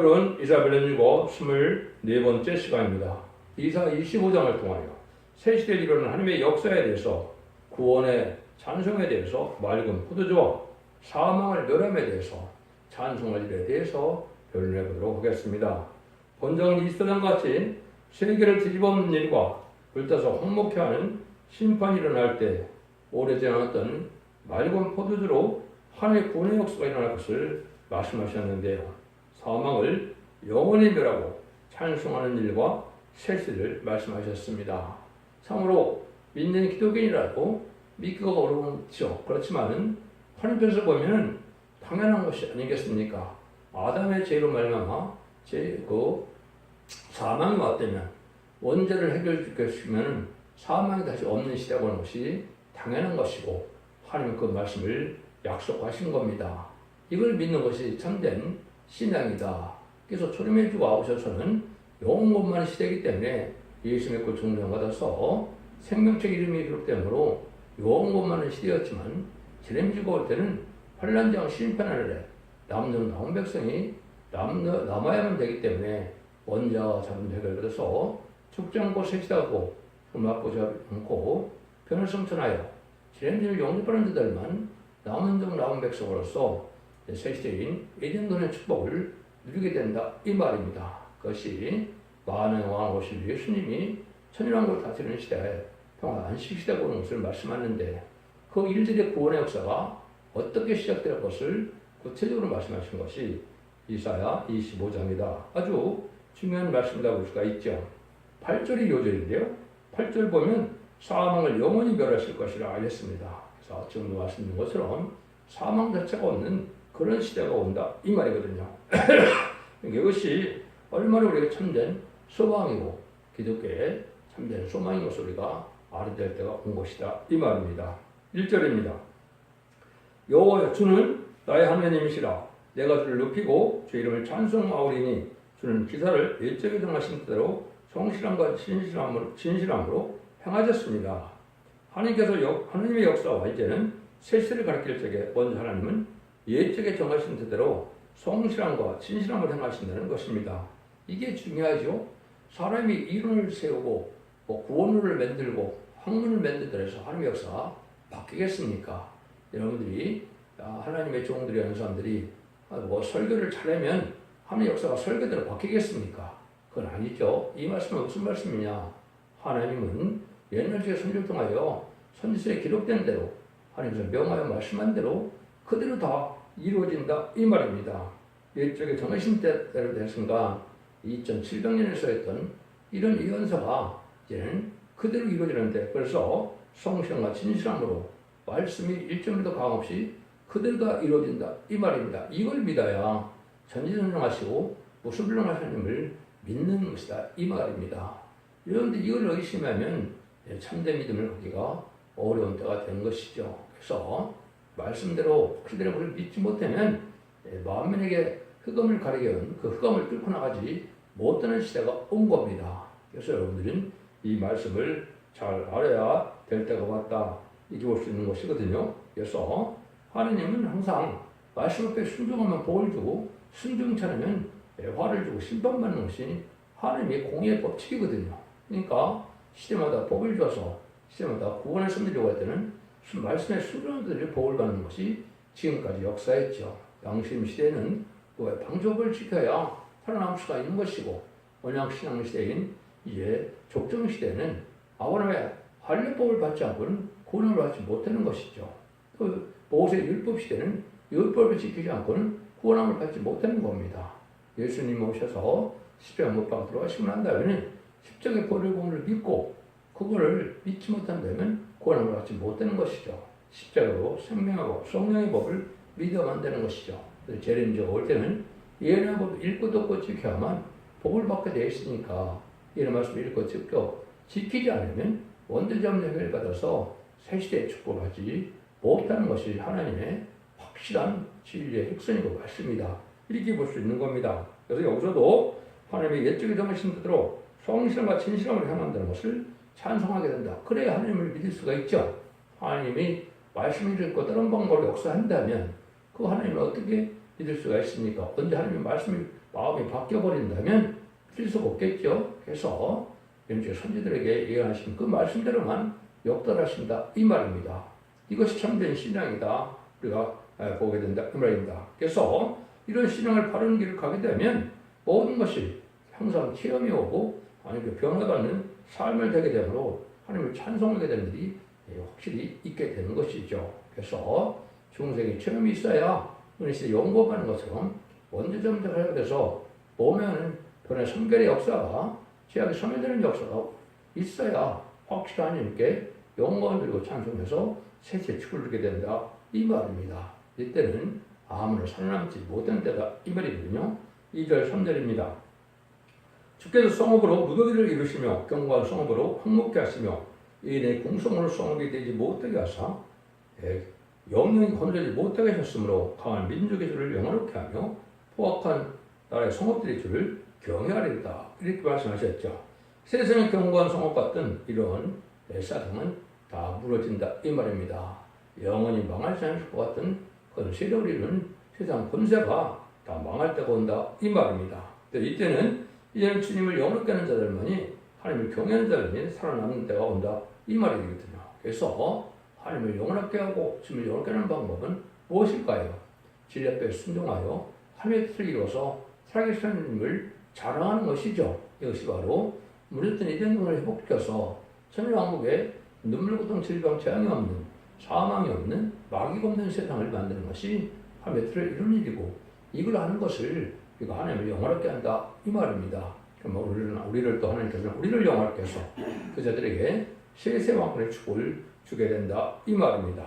오늘은 이사벨은 읽어 24번째 시간입니다. 이사 25장을 통하여 새시대에 이르는 하나님의 역사에 대해서, 구원의 찬송에 대해서, 맑은 포도주와 사망을 멸함에 대해서, 찬송할 일에 대해서 변론해 보도록 하겠습니다. 본장은 이스라엘과 같이 세계를 뒤집어엎는 일과 불타서 황목케 하는 심판이 일어날 때 오래지 않았던 맑은 포도주로 하나님의 구원의 역사가 일어날 것을 말씀하셨는데요. 사망을 영원히 멸하고 찬송하는 일과 세시를 말씀하셨습니다. 참으로 믿는 기독인이라도 믿기가 어려운죠. 그렇지만은 하나님께서 보면은 당연한 것이 아니겠습니까? 아담의 죄로 말미암아 사망이 왔다면 원죄를 해결시키면 사망이 다시 없는 시대가 오는 것이 당연한 것이고 하나님은 그 말씀을 약속하신 겁니다. 이걸 믿는 것이 참된 신앙이다. 그래서 초림해주고 아우셔서는 영원만의 시대이기 때문에 예수 믿고 종령받아서 생명책 이름이 기록되므로 영원만의 시대였지만 제레미야가 올 때는 환란장 심판하늘에 남은 백성이 남아야만 되기 때문에 원자와 자본 해결받아서 죽지 않고 새시다고 맛보지 않고 변을 성천하여 제레미야를 영접하는 자들만 남은 백성으로서 새시대인 에덴don의 축복을 누리게 된다 이 말입니다. 그것이 만왕의 왕 오실 예수님이 천일왕국을 다스리는 시대에 평화 안식시대가 오는 것을 말씀하는데 그 일들의 구원의 역사가 어떻게 시작될 것을 구체적으로 말씀하신 것이 이사야 25장이다. 아주 중요한 말씀이라고 볼 수가 있죠. 8절이 요절인데요. 8절 보면 사망을 영원히 멸하실 것이라 알렸습니다. 그래서 지금도 말씀드린 것처럼 사망 자체가 없는 그런 시대가 온다 이 말이거든요. 이것이 얼마나 우리가 참된 소망이고 기독교의 참된 소망인 것을 우리가 알아야 될 때가 온 것이다 이 말입니다. 1절입니다. 여호와 주는 나의 하나님이시라. 내가 주를 높이고 주 이름을 찬송하오리니 주는 기사를 일찍이 정하신 대로 성실함과 진실함으로 행하셨습니다. 하나님의 역사와 이제는 세시를 가리킬 적에 먼저 하나님은 예적에 정하신 대로 성실함과 진실함을 행하신다는 것입니다. 이게 중요하죠. 사람이 이론을 세우고 구원론을 만들고 학문을 만들더라도 해서 하나님의 역사가 바뀌겠습니까? 여러분들이 하나님의 종들이 하는 사람들이 설교를 잘하면 하나님의 역사가 설교대로 바뀌겠습니까? 그건 아니죠. 이 말씀은 무슨 말씀이냐? 하나님은 옛날 주의 선지를 통하여 선지서에 기록된 대로 하나님께서 명하여 말씀한 대로 그대로 다 이루어진다 이 말입니다. 일적에 정하신 때대로 된 순간 2700년에서 했던 이런 예언서가 이제는 그대로 이루어지는데 그래서 성실함과 진실함으로 말씀이 일점도 강없이 그대로 다 이루어진다 이 말입니다. 이걸 믿어야 전지전능하시고 무소불능하신 하나님을 믿는 것이다 이 말입니다. 여러분들 이걸 의심하면 참된 믿음을 갖기가 어려운 때가 된 것이죠. 그래서 말씀대로 그대로 그를 믿지 못하면 만민에게 흑암을 가리게 한 그 흑암을 뚫고 나가지 못하는 시대가 온 겁니다. 그래서 여러분들은 이 말씀을 잘 알아야 될 때가 왔다 이렇게 볼 수 있는 것이거든요. 그래서 하나님은 항상 말씀 앞에 순종하면 복을 주고 순종치 않으면 화를 주고 심판받는 것이 하나님의 공의의 법칙이거든요. 그러니까 시대마다 복을 줘서 시대마다 구원을 섬기려고 할 때는 말씀의 순종들이 복을 받는 것이 지금까지 역사였죠. 양심 시대는 방법을 지켜야 살아남을 수가 있는 것이고 언약 신앙 시대인 이제 족정 시대는 아브라함의 할례법을 받지 않고는 구원을 받지 못하는 것이죠. 모세 율법 시대는 율법을 지키지 않고는 구원함을 받지 못하는 겁니다. 예수님 오셔서 십자가 못 박아 들어가시고 난 다음에는 십자가의 보혈공을 믿고 그거를 믿지 못한다면 구원을 받지 못하는 것이죠. 십자가로 생명하고 성령의 법을 믿어만 되는 것이죠. 제레미야가 올 때는 예언의 법을 읽고 듣고 지켜야만 복을 받게 되어 있으니까 이런 말씀을 읽고 듣고 지키지 않으면 원죄자문 해결을 받아서 새시대의 축복을 받지 못하는 것이 하나님의 확실한 진리의 핵심이고 맞습니다. 이렇게 볼 수 있는 겁니다. 그래서 여기서도 하나님의 옛적에 정하신 대로 성실함과 진실함을 행한다는 것을 찬송하게 된다. 그래야 하나님을 믿을 수가 있죠. 하나님이 말씀을 읽고 다른 방법으로 역사한다면 그 하나님을 어떻게 믿을 수가 있습니까? 언제 하나님의 말씀이 마음이 바뀌어버린다면 믿을 수가 없겠죠. 그래서 영적 선지들에게 예언하신 그 말씀대로만 역달하신다 이 말입니다. 이것이 참된 신앙이다 우리가 보게 된다 그 말입니다. 그래서 이런 신앙을 바른 길을 가게 되면 모든 것이 항상 체험이 오고 하나님께 변화받는 삶을 되게 되므로 하나님을 찬송하게 되는 일이 확실히 있게 되는 것이죠. 그래서 중생의 체험이 있어야 은혜시대 연구하는 것처럼 원죄점적하게 돼서 몸에는 변의 성결의 역사가 죄악이 소멸되는 역사가 있어야 확실한 하나님께 영광을 드리고 찬송해서 새치의 축을 누리게 된다 이 말입니다. 이때는 아무나 살아남지 못한 때다 이 말이거든요. 2절 3절입니다. 주께서 성읍으로 무더기를 이루시며 경고한 성읍으로 황목케 하시며 이내 궁성으로 성읍이 되지 못하게 하사 영영이 건드리지 못하게 하셨으므로 강한 민족의 주를 영화롭게 하며 포악한 나라의 성읍들의 주를 경외하리이다 이렇게 말씀하셨죠. 세상의 경고한 성읍 같은 이런 사상은 다 무너진다 이 말입니다. 영원히 망하지 않을 것 같은 그런 세력을 이루는 세상 권세가 다 망할 때가 온다 이 말입니다. 이때는 이제는 주님을 영원롭게 하는 자들만이 하나님을 경외하는 자들만이 살아남는 때가 온다 이 말이거든요. 그래서 하나님을 영원하게 하고 주님을 영원하게 하는 방법은 무엇일까요? 진리 앞에 순종하여 하나님의 뜻을 이루어서 살아계신 하나님을 자랑하는 것이죠. 이것이 바로 무너졌던 이den동을 회복시켜서 천일왕국에 눈물, 고통, 질병, 재앙이 없는 사망이 없는 마귀가 없는 세상을 만드는 것이 하나님의 뜻을 이루는 일이고 이걸 하는 것을 우리가 하나님을 영원하게 한다 이 말입니다. 그러면 우리를 또 하나님께서는 우리를 영원하게 해서 그 자들에게 세세왕권의 축복을 주게 된다 이 말입니다.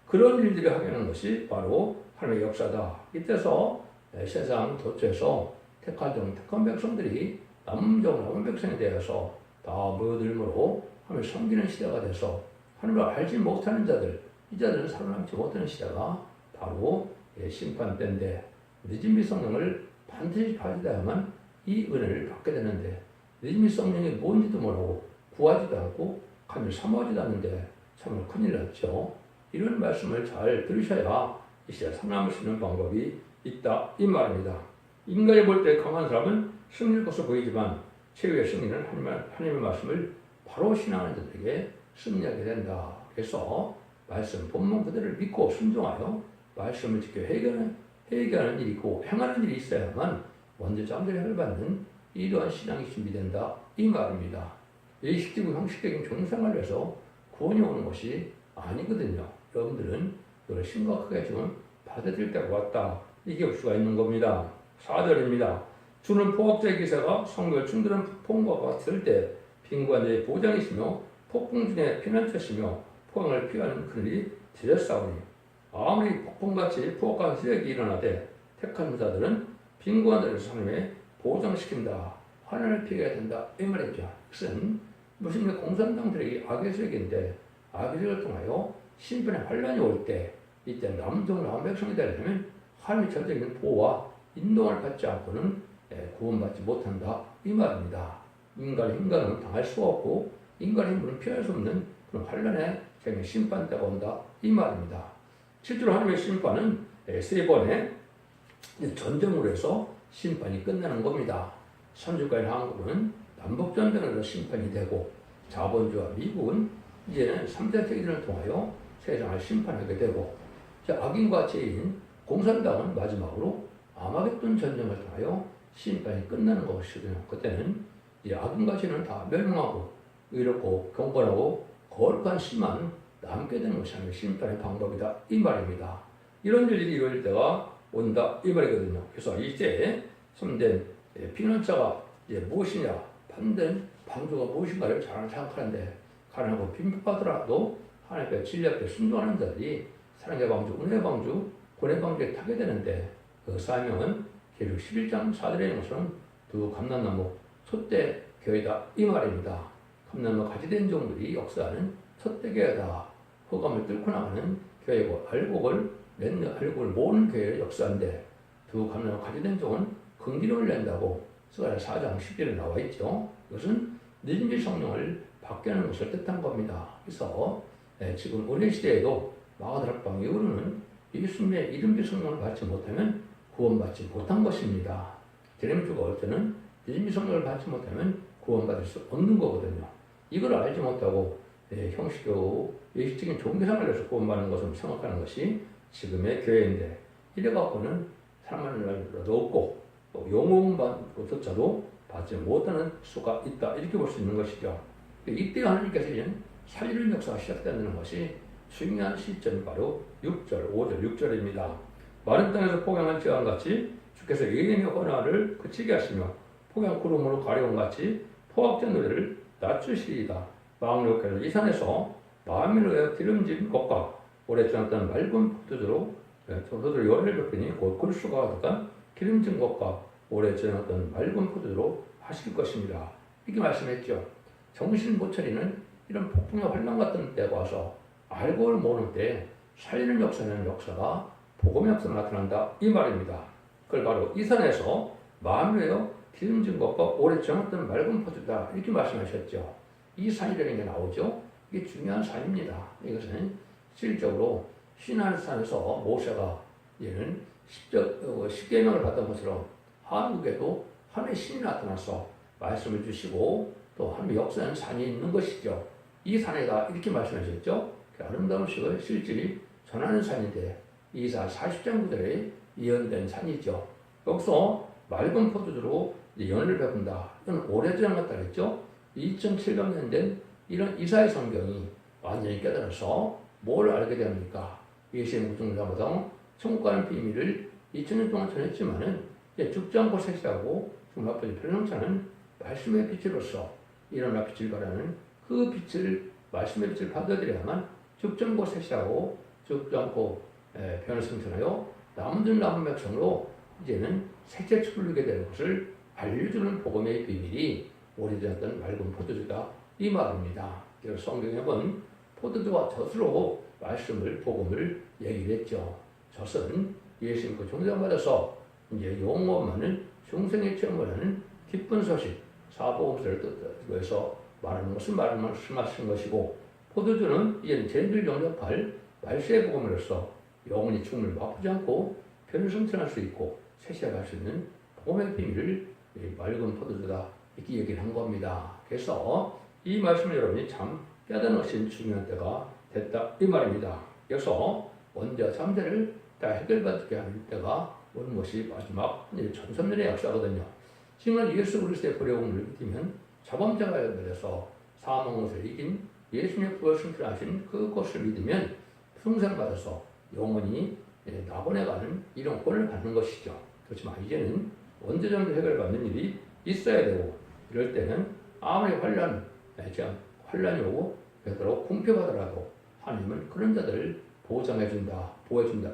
그런 일들을 하게 하는 것이 바로 하나님의 역사다. 이때서 세상 도처에서 택한 백성들이 남은 백성에 대해서 다 모여들므로 하나님을 섬기는 시대가 돼서 하나님을 알지 못하는 자들 이 자들은 살아남지 못하는 시대가 바로 심판 때인데 늦은비 성령을 반드시 받아야만 이 은혜를 받게 되는데 늦은비 성령이 뭔지도 모르고 구하지도 않고 하나님을 사모하지도 않는데 참으로 큰일 났죠. 이런 말씀을 잘 들으셔야 이 시대 살아남을 수 있는 방법이 있다 이 말입니다. 인간이 볼 때 강한 사람은 승리할 것으로 보이지만 최후의 승리는 하나님의 말씀을 바로 신앙하는 자들에게 승리하게 된다. 그래서 말씀 본문 그대를 믿고 순종하여 말씀을 지켜 회개하는 일이 있고 행하는 일이 있어야만 먼저 잠재력을 받는 이러한 신앙이 준비된다 이 말입니다. 의식적이고 형식적인 종생활을 해서 구원이 오는 것이 아니거든요. 여러분들은 이걸 심각하게 좀 받아들일 때가 왔다 이게 올 수가 있는 겁니다. 4절입니다. 주는 포악자의 기세가 성벽을 충돌한 폭풍과 같을 때 빈곤한 자의 보장이시며 폭풍 중에 피난처시며 포항을 피하는 그들이 되었사오니 아무리 폭풍같이 포악한 세력이 일어나되 택한 자들은 빈곤한 자를 하나님의 보장시킨다. 환난을 피해야 된다. 이 말이죠. 이것은 무슨 공산당들에게 악의 세력인데 악의 세력을 통하여 심판의 환난이 올 때 이때 남은 백성이 되려면 하나님의 절대적인 보호와 인도를 받지 않고는 구원받지 못한다 이 말입니다. 인간의 힘과는 당할 수가 없고 인간의 힘으로는 피할 수 없는 그런 환난의 심판 때가 온다 이 말입니다. 실제로 하나님의 심판은 세 번의 전쟁으로 해서 심판이 끝나는 겁니다. 선주과인 한국은 남북전쟁으로 심판이 되고 자본주의와 미국은 이제는 3대 세계대전을 통하여 세상을 심판하게 되고 악인과 죄인 공산당은 마지막으로 아마겟돈 전쟁을 통하여 심판이 끝나는 것이거든요. 그때는 이 악인과 죄는 다 멸망하고 의롭고 경건하고 거룩한 씨만 남게 되는 것이 하나님의 심판의 방법이다 이 말입니다. 이런 일이 이루어질 때가 온다 이 말이거든요. 그래서 이때 참된 피난처가 무엇이냐 받는 방주가 무엇인가를 잘 생각하는데 가난하고 빈박하더라도 하나님의 진리 앞에 순종하는 자들이 사랑의 방주, 은혜의 방주, 권의 방주에 타게 되는데 그 사명은 계시록 11장 4절에 있는 것처럼 두 감람나무 촛대 교회다 이 말입니다. 감람나무 가지된 종들이 역사하는 촛대 교회다. 흑암을 뚫고 나가는 교회고 알곡을 모으는 교회의 역사인데 두 감람나무 가지된 종은 긍지론을 낸다고 스가랴 4장 10절에 나와 있죠. 이것은 늦은비 성령을 받게 하는 것을 뜻한 겁니다. 그래서 지금 은혜 시대에도 마가다락방 이후로는 예수님의 이른비 성령을 받지 못하면 구원받지 못한 것입니다. 재림주가 올 때는 믿음의 성령을 받지 못하면 구원받을 수 없는 거거든요. 이걸 알지 못하고 형식적으로 예식적인 종교생활을 해서 구원받는 것을 생각하는 것이 지금의 교회인데, 이래갖고는 사랑하는 날도 없고 또 영혼조차도 받지 못하는 수가 있다, 이렇게 볼 수 있는 것이죠. 이때 하나님께서 이제 살리는 역사가 시작되는 것이 중요한 시점이 바로 6절, 5절, 6절입니다. 마른 땅에서 폭양한 지강같이 주께서 예언의 권한을 그치게 하시며 폭양 구름으로 가려운 같이 포악전 노래를 낮추시리이다. 망령께서 이 산에서 마음을 위하여 기름진 것과 오래 지났던 맑은 포도주로 포도주로 열을 베푸니 곧 골수가 가득한 기름진 것과 오래 지났던 맑은 포도주로 하실 것입니다. 이렇게 말씀했죠. 정신 못 차리는 이런 폭풍의 환란 같은 때가 와서 알고 모르는 때 살리는 역사는 역사가 복음의 역사가 나타난다, 이 말입니다. 그걸 바로 이 산에서 마음을 위하여 기름진 것과 오래 지났던 맑은 포도주다, 이렇게 말씀하셨죠. 이 산이라는 게 나오죠. 이게 중요한 산입니다. 이것은 실질적으로 시나이산에서 모세가 얘는 십계명을 받은 것처럼 한국에도 하나님의 신이 나타나서 말씀을 주시고 또 하나님의 역사하는 산이 있는 것이죠. 이 산에다 이렇게 말씀하셨죠. 아름다운 식을 실질이 전하는 산인데 이사 40장 구절에 예언된 산이죠. 여기서 맑은 포도주로 연을 베푼다. 이건 오래전 같다 그랬죠. 2700년 된 이런 이사의 성경이 완전히 깨달아서 뭘 알게 됩니까? 예수의 무중자보다 천국 가는 비밀을 2000년 동안 전했지만은 죽지 않고 색시하고 정말 변함차는 말씀의 빛으로서 일어나 빛을 발하는 그 빛을, 말씀의 빛을 받아들여야만 죽지 않고 색시하고 죽지 않고 변을 승천하여 남은 백성으로 이제는 색채 추르게 되는 것을 알려주는 복음의 비밀이 오래전했던 맑은 포도주다, 이 말입니다. 그래서 성경에 보면 포도주와 젖으로 말씀을, 복음을 얘기를 했죠. 젖은 예수 믿고 종장받아서 이제 영원만은 중생의 체험을 하는 기쁜 소식, 사복음서를 뜻해서 말하는 것을 말씀하신 것이고, 포도주는 이제는 죄인들 영접할 말세의 복음으로서 영원히 죽음을 맛보지 않고 변을 성천할 수 있고 세시할 수 있는 복음의 비밀을 맑은 포도주다, 이렇게 얘기를 한 겁니다. 그래서 이 말씀을 여러분이 참 깨닫는 중요한 때가 됐다, 이 말입니다. 그래서 원죄와 잠재를 다 해결받게 하는 때가 오는 것이 마지막 전선년의 역사거든요. 지금 예수 그리스도의 보혜복음을 믿으면 자범죄가 해결돼서 사망을 이긴 예수님의 부활 승천하신 그것을 믿으면 승생받아서 영원히 낙원해가는 이런 권을 받는 것이죠. 그렇지만 이제는 원죄정도 해결받는 일이 있어야 되고, 이럴 때는 아무리 환란이 오고 그대로 궁핍하더라도 하나님은 그런 자들을 보호해준다,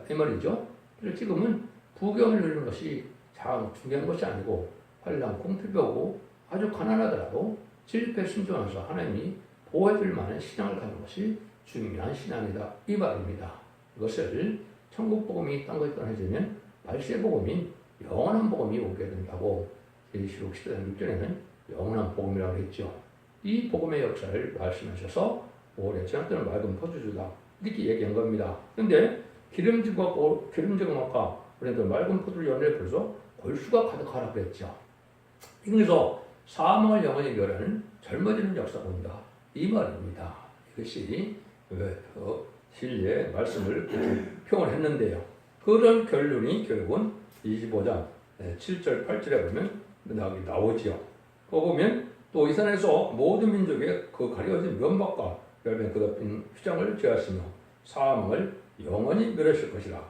이 말이죠. 그래서 지금은 부경을 누리는 것이 참 중요한 것이 아니고, 환란, 궁핍이 오고 아주 가난하더라도 질패 순종해서 하나님이 보호해줄 만한 신앙을 갖는 것이 중요한 신앙이다, 이 말입니다. 이것을 천국 복음이 딴 것에 떠나지면 말세 복음인 영원한 복음이 오게 된다고 계시록 10장 6절에는 영원한 복음이라고 했죠. 이 복음의 역사를 말씀하셔서 오래 지났던 맑은 포도주다, 이렇게 얘기한 겁니다. 그런데 기름진 것과 우리도 맑은 포도를 연을 벌써 골수가 가득하라고 그랬죠. 그래서 사망을 영원히 멸하는 젊어지는 역사가 온다, 이 말입니다. 이것이 진리의 말씀을 표현했는데요. 그런 결론이 결국은 25장 7절 8절에 보면 나오지요. 그거 보면 또 이 산에서 모든 민족의 그 가려진 면박과 열매 그덮인 휘장을 제하시며 사망을 영원히 멸하실 것이라.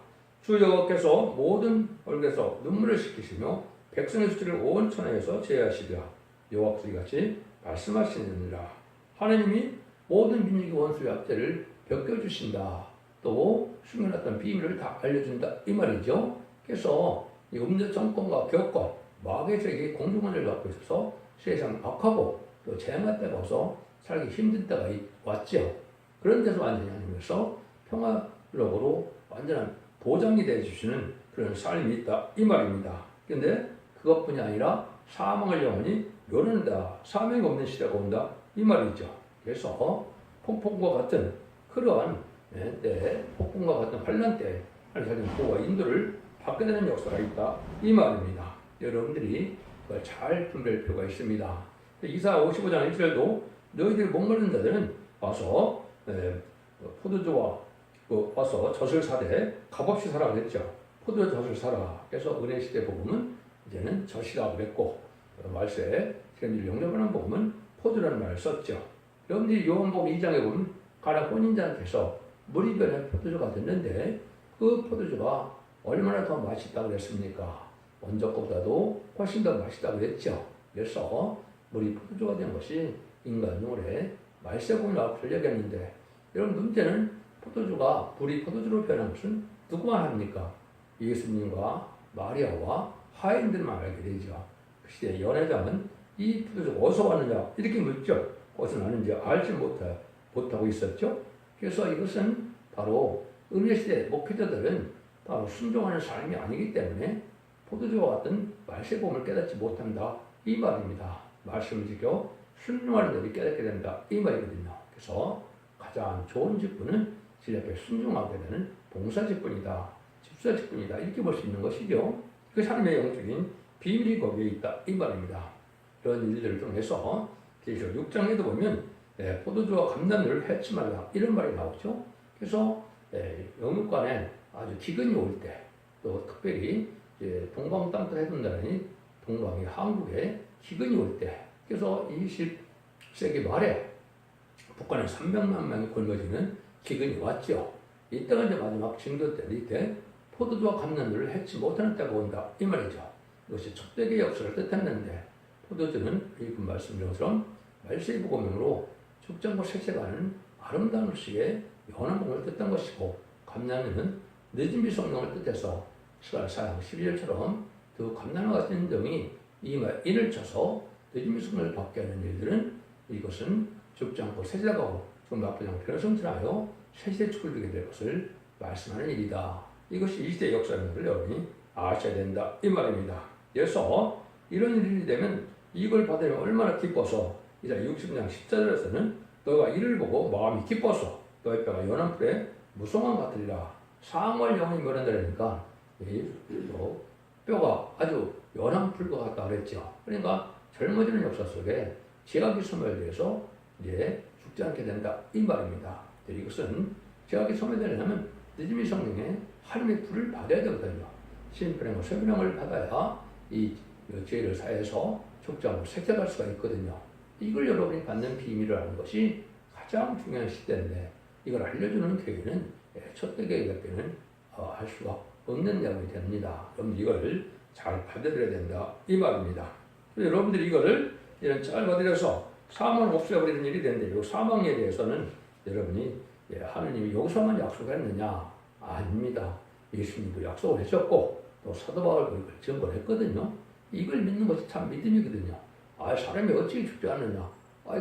주 여호와께서 모든 얼굴에서 눈물을 씻기시며 백성의 수치를 온 천하에서 제하시리라. 여호와께서 이같이 말씀하시느니라. 하나님이 모든 민족의 원수의 압제를 벗겨주신다. 또 숨겨놨던 비밀을 다 알려준다, 이 말이죠. 그래서 이 음녀 정권과 격과 마귀의 세계의 공중권을 갖고 있어서 세상 악하고 또 재앙할 때가 와서 살기 힘든 때가 왔죠. 그런 데서 완전히 하나님께서 평화력으로 완전한 보장이 되어주시는 그런 삶이 있다, 이 말입니다. 그런데 그것뿐이 아니라 사망을 영원히 멸한다, 사명이 없는 시대가 온다, 이 말이죠. 그래서 폭풍과 같은 그러한 때, 폭풍과 같은 환란 때 하나님 보호와 인도를 받게 되는 역사가 있다 이 말입니다. 여러분들이 그걸 잘 분별할 필요가 있습니다. 이사 55장 1절도 너희들이 목마른 자들은 와서 포도주와 와서 젖을 사되 값없이 사라 그랬죠. 포도주 젖을 사라. 그래서 은혜 시대 복음은 이제는 젖이라고 그랬고 말세 지금 영접하는 복음은 포도라는 말을 썼죠. 여러분들이 요한복음 2장에 보면 가나 혼인자한테서 물이 변한 포도주가 됐는데 그 포도주가 얼마나 더 맛있다고 그랬습니까? 먼저 것보다도 훨씬 더 맛있다고 그랬죠. 그래서 물이 포도주가 된 것이 인간 영혼의 말세복음이라고 풀려겠는데 여러분 문제는 포도주가 불이 포도주로 변한 것은 누구만 합니까? 예수님과 마리아와 하인들만 알게 되죠. 그 시대의 연회장은 이 포도주가 어디서 왔느냐 이렇게 묻죠. 어디서 나는지 알지 못하고 있었죠. 그래서 이것은 바로 은혜시대 목회자들은 바로 순종하는 삶이 아니기 때문에 포도주와 같은 말세복음을 깨닫지 못한다 이 말입니다. 말씀을 지켜 순종하는 자들이 깨닫게 된다 이 말이거든요. 그래서 가장 좋은 직분은 질 앞에 순종하게 되는 봉사직분이다, 집사직분이다 이렇게 볼 수 있는 것이죠. 그 삶의 영적인 비밀이 거기에 있다 이 말입니다. 이런 일들을 통해서 계시록 6장에도 보면 포도주와 감람들을 해치 말라 이런 말이 나오죠. 그래서 영육간에 아주 기근이 올 때, 또 특별히 동방 땅끝 해둔다니 동방이 한국에 기근이 올 때, 그래서 20세기 말에 북한에 300만 명이 굶어지는 기근이 왔죠. 이때가 이제 마지막 징조 때 포도주와 감람들을 해치 못하는 때가 온다 이 말이죠. 이것이 촛대기의 역사를 뜻했는데 포도주는 이 말씀드린 것처럼 말세의 복음으로 죽장과 색색하는 아름다운 식의 연한 공을 뜻한 것이고 감람은 늦은비 성령을 뜻해서 사양 12절처럼 그 감람과 같은 점이 이를 쳐서 늦은비 성령을 받게 하는 일들은 이것은 죽지 않고 세자가고 좀 나쁘지 않고 변성질하여 세시대 축을 주게 될 것을 말씀하는 일이다. 이것이 이 시대의 역사라는 것을 여러분이 아셔야 된다 이 말입니다. 그래서 이런 일이 되면 이걸 받으면 얼마나 기뻐서 이자 60장 14절에서는 너희가 이를 보고 마음이 기뻐서 너희 뼈가 연한 풀에 무성한 같으리라. 상월 영혼이 멸한다니까 뼈가 아주 연한 풀과 같다 그랬죠. 그러니까 젊어지는 역사 속에 제각이 소멸돼서 이제 죽지 않게 된다 이 말입니다. 이것은 제각이 소멸되려면 늦음이 성령의 하나님의 불을 받아야 되거든요. 신분행과 세분행을 받아야 이 죄를 사해서 죽지 않고 색색할 수가 있거든요. 이걸 여러분이 받는 비밀을 아는 것이 가장 중요한 시대인데 이걸 알려주는 교회는 첫대교회밖에는 할 수가 없는 내용이 됩니다. 여러분 이걸 잘 받아들여야 된다 이 말입니다. 여러분들이 이거를 이런 잘 받아들여서 사망을 없애버리는 일이 되는데 이 사망에 대해서는 여러분이 하느님이 여기서만 약속했느냐? 아닙니다. 예수님도 약속을 하셨고 또 사도 바울도 이걸 증거했거든요. 이걸 믿는 것이 참 믿음이거든요. 사람이 어찌 죽지 않느냐?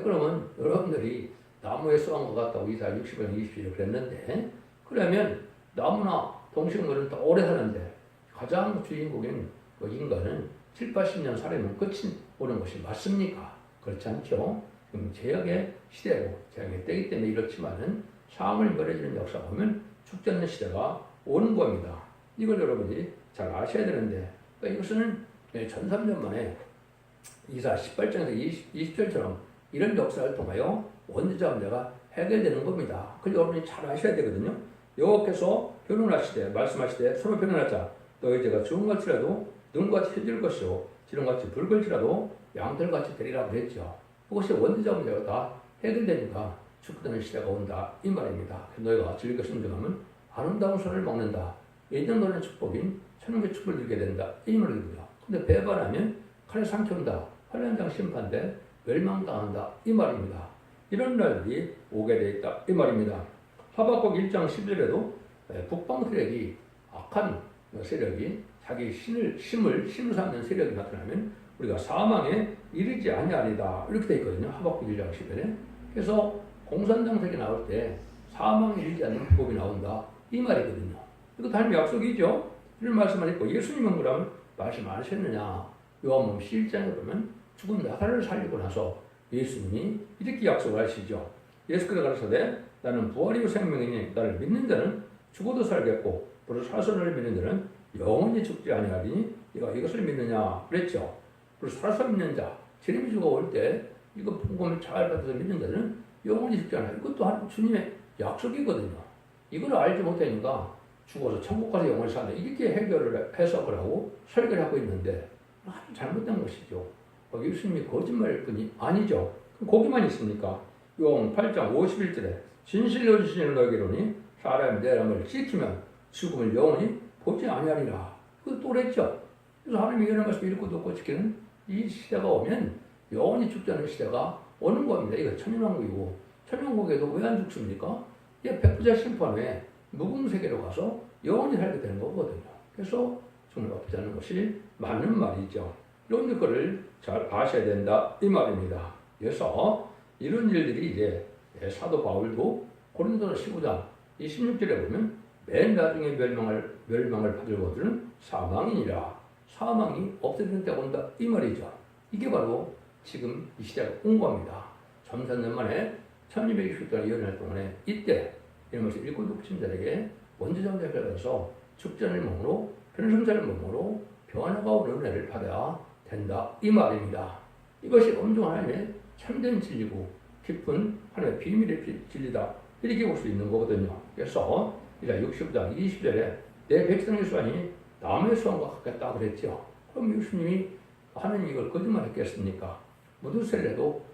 그러면 여러분들이 나무에 쏘한 것 같다고 이사 60년 20일 그랬는데 그러면 나무나 동식물은 더 오래 사는데 가장 주인공인 그 인간은 7, 80년 살아면 끝이 오는 것이 맞습니까? 그렇지 않죠? 지금 제약의 시대고 제약의 때이기 때문에 이렇지만은 삶을 멸해지는 역사 보면 죽지 않는 시대가 오는 겁니다. 이걸 여러분이 잘 아셔야 되는데 그러니까 이것은 1300년 만에 이사 18장에서 20절처럼 이런 역사를 통하여 원죄자 문제가 해결되는 겁니다. 그걸 여러분이 잘 아셔야 되거든요. 여호와께서 변론하시되 말씀하시되 서로 변론하자 너희 죄가 주홍같이라도 눈같이 해질 것이요 지름같이 붉을지라도 양털같이 되리라 그랬죠. 그것이 원죄자 문제가 다 해결되니까 축복되는 시대가 온다 이 말입니다. 너희가 즐겨 순종하면 아름다운 손을 먹는다. 예전 노래는 축복인 천국의 축복을 누리게 된다 이 말이거든요. 근데 배반하면 칼에 삼켜온다. 환란장 심판대 멸망당한다 이 말입니다. 이런 날들이 오게 돼 있다 이 말입니다. 하박국 1장 11절에도 북방 세력이 악한 세력이 자기 힘을 삼는 세력이 나타나면 우리가 사망에 이르지 아니하리다 이렇게 돼 있거든요. 하박국 1장 11절에. 그래서 공산당색이 나올 때 사망에 이르지 않는 법이 나온다 이 말이거든요. 이거 하나님의 약속이죠. 이런 말씀을 했고 예수님은 그럼 말씀 안 하셨느냐. 요한복음 11장에 보면 죽은 나사로를 살리고 나서 예수님이 이렇게 약속을 하시죠. 예수께서 가르쳐되 나는 부활이요 생명이니 나를 믿는 자는 죽어도 살겠고 바로 사선을 믿는 자는 영원히 죽지 아니하리니 네가 이것을 믿느냐 그랬죠. 그리고 살아서 믿는 자, 주님이 주가 올 때 이거 복음을 잘 받아서 믿는 자는 영원히 죽지 않아요. 이것도 한 주님의 약속이거든요. 이걸 알지 못하니까 죽어서 천국 가서 영원히 산다. 이렇게 해석을 하고 설계를 하고 있는데 아주 잘못된 것이죠. 예수님이 거짓말일 뿐이 아니죠. 거기만 있습니까? 용 8장 51절에 진실로 주시는 너에게로니 사람이 내 이름을 지키면 죽음을 영원히 보지 아니하리라. 그거 또 그랬죠. 그래서 하나님이 이런 말씀 읽고 듣고 지키는 이 시대가 오면 영원히 죽지 않는 시대가 오는 겁니다. 이거 천연왕국이고 천연왕국에도 왜 안 죽습니까? 이게 백부자 심판 후에 무궁세계로 가서 영원히 살게 되는 거거든요. 그래서 죽음을 없지 않는 것이 맞는 말이죠. 이런 것을 잘 아셔야 된다 이 말입니다. 그래서 이런 일들이 이제 사도 바울도 고린도서 15장 26절에 보면 맨 나중에 멸망을 받을 것들은 사망이니라. 사망이 없어지는 때가 온다 이 말이죠. 이게 바로 지금 이 시대가 온 겁니다. 3,000년 만에 1260년 연년 동안에 이때 이런 것을 읽고 듣신 자에게 원죄정죄를 받아서 죽전을 몸으로 변성자를 몸으로 변화가 오는 은혜를 받아야 된다 이 말입니다. 이것이 엄중 하나님의 참된 진리고 깊은 하나님의 비밀의 진리다 이렇게 볼 수 있는 거거든요. 그래서 이제 60장 20절에 내 백성 예수하니 남의 수원과 같겠다 그랬죠. 그럼 예수님이 하나님 이걸 거짓말 했겠습니까? 무두셀에도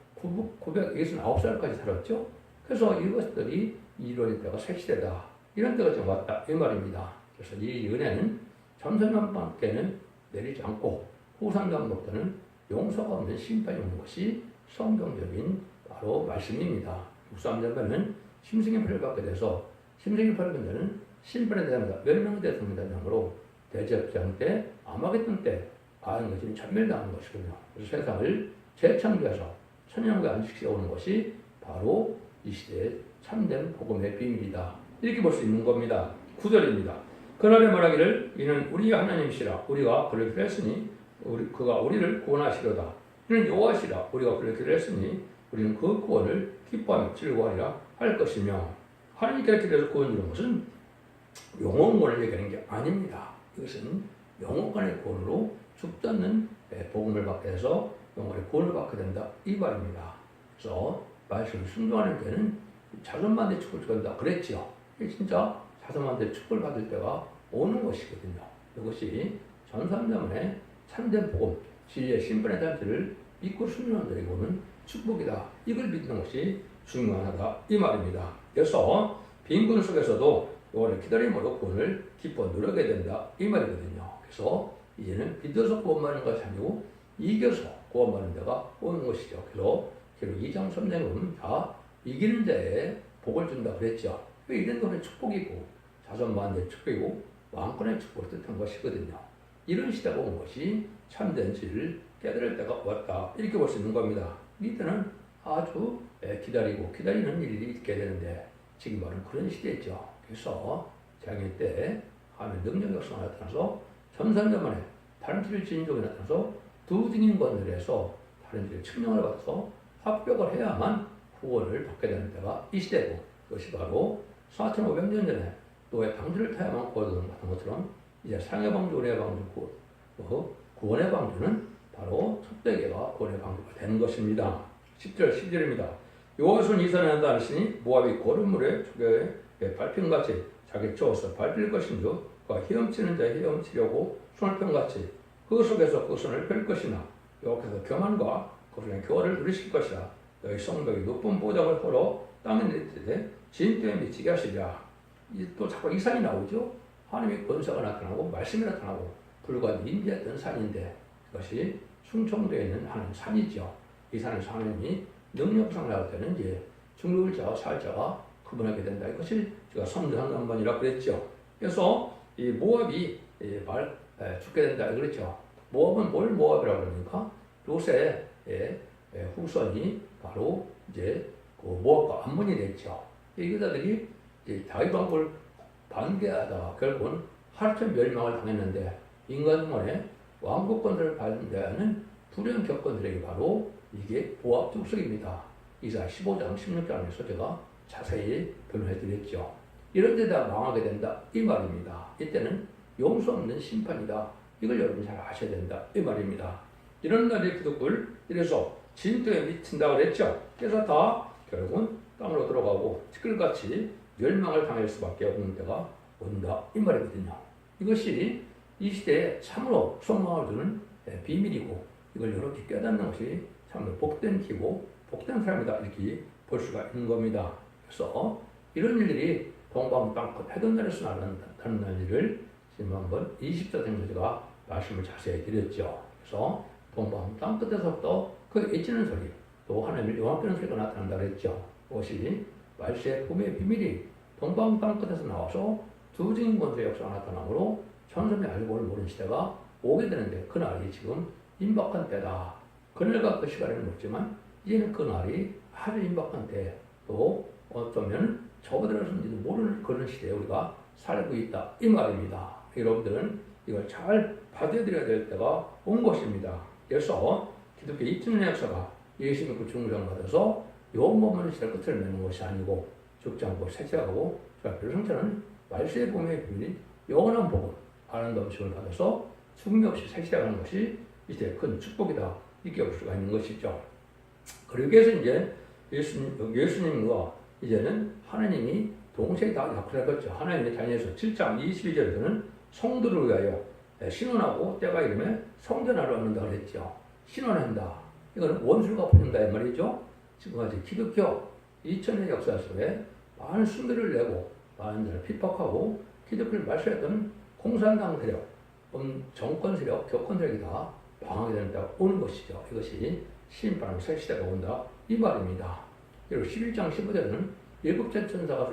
969살까지 살았죠. 그래서 이것들이 이루어질 때가 새 시대다. 이런 때가 좀 왔다 이 말입니다. 그래서 이 은혜는 전선만밖에는 내리지 않고 후산당부터는 용서가 없는 심판이 오는 것이 성경적인 바로 말씀입니다. 63절에는 심승의 표를 받게 돼서 심승의 표를 받는 자는 심판에 대한 멸망에 대한 대상으로 대접장 때 아마겟돈 때 아는 것이 전멸당하는 것이군요. 그래서 세상을 재창조해서 천년왕국에 안식시켜 오는 것이 바로 이 시대의 참된 복음의 비밀이다. 이렇게 볼 수 있는 겁니다. 9절입니다. 그날에 말하기를 이는 우리 하나님이시라 우리가 그를 기도했으니 그가 우리를 구원하시려다. 이는 여호와시라 우리가 그를 기도했으니 우리는 그 구원을 기뻐하며 즐거워하리라 할 것이며 하나님께 기도해서 구원 이루는 것은 영혼권을 얘기하는 게 아닙니다. 이것은 영혼권의 구원으로 죽지 않는 복음을 받게 해서 영혼의 구원을 받게 된다 이 말입니다. 그래서 말씀을 순종하는 때는 자손만대 축복을 받는다 그랬지요. 진짜 자손만대 축복을 받을 때가 오는 것이거든요. 이것이 전산자만의 참된 복음, 진리의 심판의 단체를 믿고 순종하는 자에게 오는 축복이다. 이걸 믿는 것이 중요하다 이 말입니다. 그래서 빈곤 속에서도 이거를 기다림으로 구원을 기뻐 누리게 된다 이 말이거든요. 그래서 이제는 믿어서 구원받는 것이 아니고 이겨서 구원받는 데가 오는 것이죠. 그래서 계속 2장 3장에 보면 다 이기는 자에 복을 준다 그랬죠. 이런 거는 축복이고 자손만대 축복이고 왕권의 축복을 뜻한 것이거든요. 이런 시대가 온 것이 참된 진리를 깨달을 때가 왔다 이렇게 볼 수 있는 겁니다. 이때는 아주 기다리는 일이 있게 되는데 지금 말은 그런 시대죠. 그래서 장애 때 하나님의 능력 역사가 나타나서 1300년 만에 다른 길을 지닌 적이 나타나서 두 증인권을 해서 다른 길을 측량을 받아서 합격을 해야만 구원을 받게 되는 때가 이 시대고 그것이 바로 4500년 전에 노예 방주를 타야만 구원을 받은 것처럼 이제 상해 방주, 은혜 방주, 구원의 방주는 바로 첫대계가 구원의 방주가 되는 것입니다. 10절, 10절입니다. 여호와는 이산에 한다 하시니 모압이 고른물에 조개에 밟힘같이 자기 쪼어서 밟힐 것인즉 그가 헤엄치는 자에 헤엄치려고 손을 편같이 그 속에서 그 손을 펼 것이나 여호와께서 교만과 거룩한 교화를 누리실 것이라 너희 성벽이 높은 보장을 걸어 땅에 내리되 진토에 미치게 하시리라. 또 자꾸 이 산이 나오죠. 하나님의 권세가 나타나고 말씀이 나타나고 불과 임재했던 산인데 그것이 충청도에 있는 하나님 산이죠. 이 산에서 하나님이 능력상 나올 때는 이제 죽을 자와 살 자가 구분하게 된다. 이것이 제가 선전한번이라고 그랬죠. 그래서 이 모압이 죽게 된다. 그렇죠. 모압은 뭘 모압이라고 그러니까 롯의 후손이 바로 이제 그 모압과 암몬이 됐죠. 이 여자들이 다윗 왕국을 반대하다가 결국은 하루천 멸망을 당했는데 인간권의 왕국권들을 반대하는 불행 격권들에게 바로 이게 모압 tuk속입니다. 이사 15장 16장에서 제가 자세히 변호해 드렸죠. 이런 데다 망하게 된다 이 말입니다. 이때는 용서 없는 심판이다. 이걸 여러분 잘 아셔야 된다. 이 말입니다. 이런 날의 기독교를 이래서 진토에 미친다고 그랬죠. 그래서 다 결국은 땅으로 들어가고 티끌같이 멸망을 당할 수밖에 없는 때가 온다. 이 말이거든요. 이것이 이 시대에 참으로 소망을 두는 비밀이고 이걸 이렇게 깨닫는 것이 참으로 복된 기고 복된 사람이다. 이렇게 볼 수가 있는 겁니다. 그래서 이런 일들이 동방 땅끝 해변날에서 나타나는 날들을 지금 한번 20자 생소제가 말씀을 자세히 드렸죠. 그래서 동방 땅끝에서부터 그 애치는 소리 또 하나님을 영화되는 소리가 나타난다 그랬죠. 그것이 말세의 꿈의 비밀이 동방 땅끝에서 나와서 두 증인 권세의 역사가 나타나므로 천삼의 알고를 모르는 시대가 오게 되는데 그날이 지금 임박한 때다. 그날과 그 시간에는 없지만 이제는 그날이 아주 임박한 때 또 어쩌면 접어들어서는지도 모르는 그런 시대에 우리가 살고 있다. 이 말입니다. 여러분들은 이걸 잘 받아들여야 될 때가 온 것입니다. 그래서 기독교 2000년의 역사가 예수님의 그 중정을 받아서 요몸은 시대 끝을 맺는 것이 아니고 죽지 않고 세체하고 별성차는 말세의 복음의 비밀이 영원한 복음, 아름다운 음식을 받아서 죽음이 없이 세시하는 것이 이제 큰 축복이다. 이렇게 볼 수가 있는 것이죠. 그러기 위해서 이제 예수님과 이제는 하나님이 동시에 다 약속을 했죠. 하나님의 자녀에서 7장 22절에서는 성도를 위하여 신원하고 때가 이름에 성전하러 얻는다 그랬죠. 신원한다. 이거는 원수가 보낸다 이 말이죠. 지금까지 기독교 2000년 역사 속에 많은 순교를 내고 많은 자를 핍박하고 기독교를 말살했던 공산당 세력, 정권 세력, 교권 세력이 다 망하게 되는 때가 오는 것이죠. 이것이 심판의 새 시대가 온다 이 말입니다. 그리고 11장 15절에는 일곱째 천사가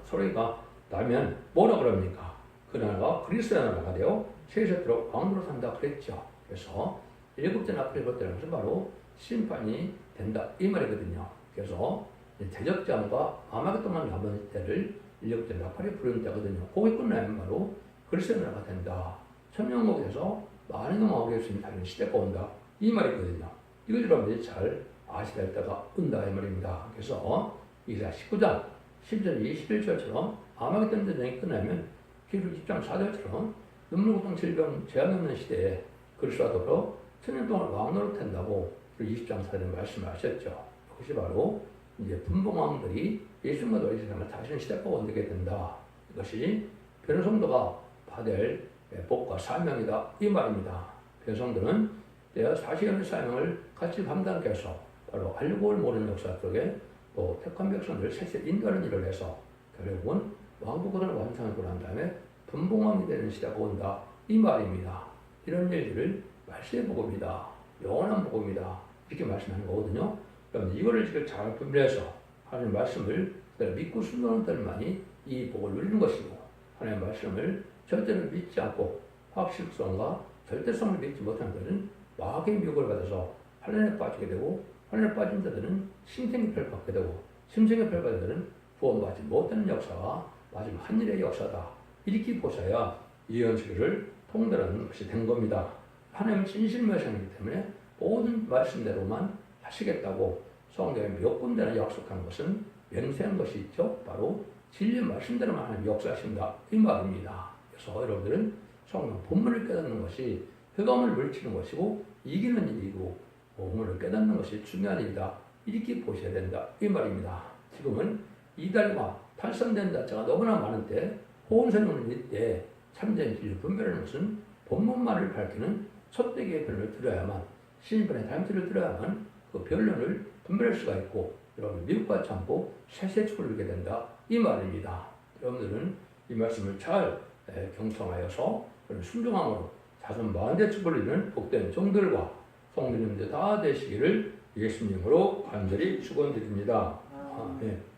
소리가 나면 뭐라 그럽니까? 그 나라가 그리스도의 나라가 되어 세세토록 왕으로 산다 그랬죠. 그래서 일곱째 나팔이 불 때는 바로 심판이 된다 이 말이거든요. 그래서 대적장과 아마겟돈만 남은 때를 일곱째 나팔이 부르는 때거든요. 거기 끝나면 바로 그리스도의 나라가 된다. 천년국에서 많은 영광을 예수님이 다니는 시대가 온다 이 말이거든요. 이걸 여러분들이 잘 아셔야 될 때가 온다 이 말입니다. 그래서 이사 19장 10절 21절처럼 아마겟돈 전쟁이 끝나면 기록 10장 4절처럼 눈물 고통 질병 재앙 없는 시대에 그리스도와 더불어 천년 동안 왕노릇 한다고 20장 4절 말씀하셨죠. 그것이 바로 이제 분봉왕들이 예수님과 너희 세상을 다시는 시대가 온게 된다. 이것이 변성도가 받을 복과 사명이다 이 말입니다. 변성도는 내가 40년의 사명을 같이 감당케 해서 바로 알고를 모르는 역사 속에 또 택한 백성들을 세세 인도하는 일을 해서 결국은 왕국을 완성하고 난 다음에 분봉왕이 되는 시대가 온다 이 말입니다. 이런 일들을 말세의 복음이다. 영원한 복음이다. 이렇게 말씀하는 거거든요. 그럼 이거를 지금 잘 분별해서 하나님 말씀을 믿고 순종하는 자들만이 이 복을 누리는 것이고 하나님 말씀을 절대로 믿지 않고 확실성과 절대성을 믿지 못하는 자들은 마귀의 미혹을 받아서 환난에 빠지게 되고 환난에 빠진 자들은 신생의 표를 받게 되고 심생의 표를 받은 자들은 구원받지 못하는 역사가 마지막 한일의 역사다. 이렇게 보셔야 예언시를 통달하는 것이 된 겁니다. 하나님은 진실명시이기 때문에 모든 말씀대로만 하시겠다고 성경에 몇 군데나 약속한 것은 맹세한 것이 있죠. 바로 진리 말씀대로만 하나님 역사하신다 이 말입니다. 그래서 여러분들은 성경 본문을 깨닫는 것이 흑암을 물리치는 것이고 이기는 일이고 본문을 깨닫는 것이 중요한 일이다. 이렇게 보셔야 된다 이 말입니다. 지금은 이달과 탈선된 자체가 너무나 많은데 호언선언을 이때 참된 진리 분별하는 것은 본문만을 밝히는 첫대기의 변론을 들어야만 신인판의 다임들을 들어야만 그 변론을 분별할 수가 있고 여러분 미국과 참고 세세축을 이루게 된다 이 말입니다. 여러분들은 이 말씀을 잘 경청하여서 순종함으로 자손 만대 축을 이루는 복된 종들과 성도님들 다 되시기를 예수님으로 간절히 축원드립니다. 아멘.